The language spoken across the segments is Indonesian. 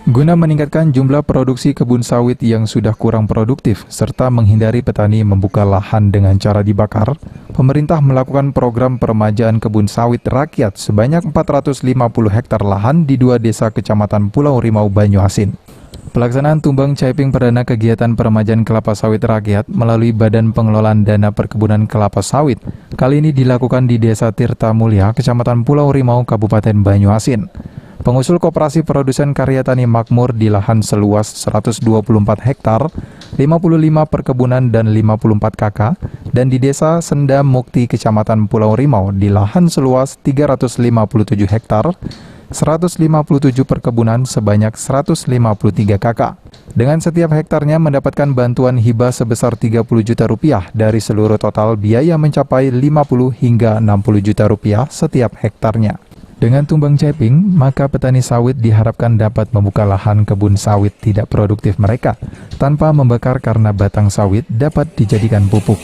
Guna meningkatkan jumlah produksi kebun sawit yang sudah kurang produktif, serta menghindari petani membuka lahan dengan cara dibakar, pemerintah melakukan program peremajaan kebun sawit rakyat sebanyak 450 hektar lahan di 2 desa Kecamatan Pulau Rimau, Banyuasin. Pelaksanaan tumbang caping perdana kegiatan peremajaan kelapa sawit rakyat melalui Badan Pengelolaan Dana Perkebunan Kelapa Sawit kali ini dilakukan di Desa Tirta Mulia, Kecamatan Pulau Rimau, Kabupaten Banyuasin. Pengusul Koperasi Produsen Karya Tani Makmur di lahan seluas 124 hektar, 55 perkebunan dan 54 KK, dan di Desa Senda Mukti, Kecamatan Pulau Rimau di lahan seluas 357 hektar, 157 perkebunan sebanyak 153 KK. Dengan setiap hektarnya mendapatkan bantuan hibah sebesar 30 juta rupiah dari seluruh total biaya mencapai 50 hingga 60 juta rupiah setiap hektarnya. Dengan tumbang caping, maka petani sawit diharapkan dapat membuka lahan kebun sawit tidak produktif mereka tanpa membakar karena batang sawit dapat dijadikan pupuk.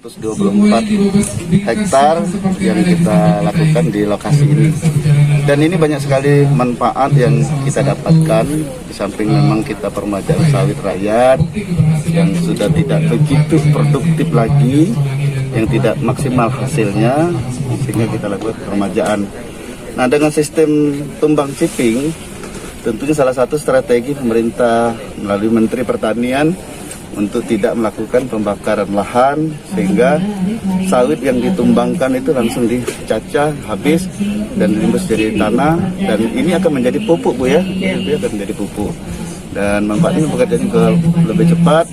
124 hektar yang kita lakukan di lokasi ini. Dan ini banyak sekali manfaat yang kita dapatkan, di samping memang kita peremajaan sawit rakyat yang sudah tidak begitu produktif lagi, yang tidak maksimal hasilnya, sehingga kita lakukan peremajaan. Nah, dengan sistem tumbang caping, tentunya salah satu strategi pemerintah melalui Menteri Pertanian untuk tidak melakukan pembakaran lahan, sehingga sawit yang ditumbangkan itu langsung dicacah habis dan dilimbus jadi tanah, dan ini akan menjadi pupuk, Bu ya. Ini akan menjadi pupuk dan manfaatnya pekerjaan juga lebih cepat,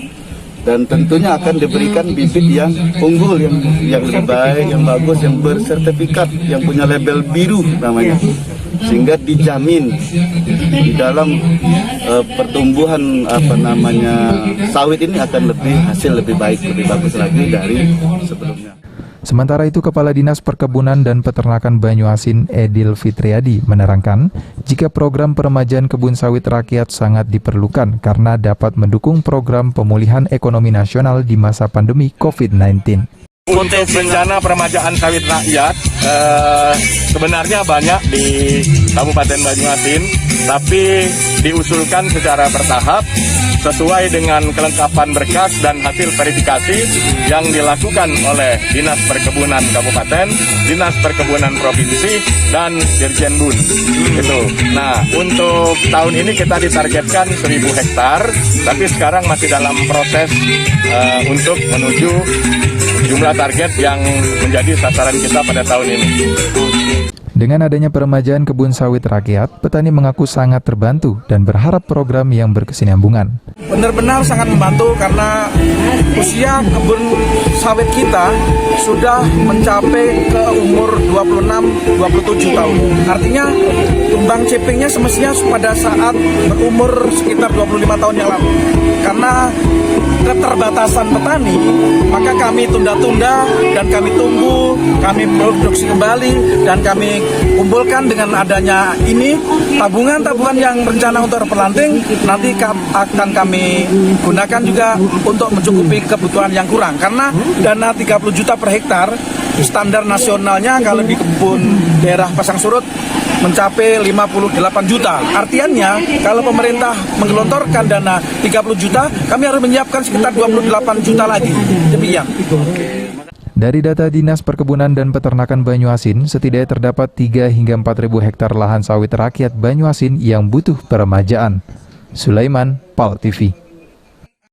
dan tentunya akan diberikan bibit yang unggul, yang lebih baik, yang bagus, yang bersertifikat, yang punya label biru namanya, sehingga dijamin di dalam pertumbuhan sawit ini akan hasil lebih baik, lebih bagus lagi dari sebelumnya. Sementara itu, Kepala Dinas Perkebunan dan Peternakan Banyuasin Edil Fitriadi menerangkan jika program peremajaan kebun sawit rakyat sangat diperlukan karena dapat mendukung program pemulihan ekonomi nasional di masa pandemi COVID-19. Untuk rencana peremajaan sawit rakyat sebenarnya banyak di Kabupaten Banyuasin, tapi diusulkan secara bertahap sesuai dengan kelengkapan berkas dan hasil verifikasi yang dilakukan oleh Dinas Perkebunan Kabupaten, Dinas Perkebunan Provinsi, dan Dirjen Bun. Gitu. Nah, untuk tahun ini kita ditargetkan 1.000 hektar, tapi sekarang masih dalam proses untuk menuju jumlah target yang menjadi sasaran kita pada tahun ini. Dengan adanya peremajaan kebun sawit rakyat, petani mengaku sangat terbantu dan berharap program yang berkesinambungan. Benar-benar sangat membantu karena usia kebun sawit kita sudah mencapai ke umur 26-27 tahun. Artinya tumbang capingnya semestinya pada saat berumur sekitar 25 tahun yang lalu. Karena keterbatasan petani, maka kami tunda-tunda dan kami tunggu, kami produksi kembali, dan kami kumpulkan dengan adanya ini tabungan-tabungan yang rencana untuk replanting nanti akan kami gunakan juga untuk mencukupi kebutuhan yang kurang, karena dana 30 juta per hektar standar nasionalnya kalau di kebun daerah Pasang Surut mencapai 58 juta. Artinya kalau pemerintah menggelontorkan dana 30 juta, kami harus menyiapkan sekitar 28 juta lagi. Demikian. Dari data Dinas Perkebunan dan Peternakan Banyuasin, setidaknya terdapat 3 hingga 4.000 hektar lahan sawit rakyat Banyuasin yang butuh peremajaan. Sulaiman, PAL TV.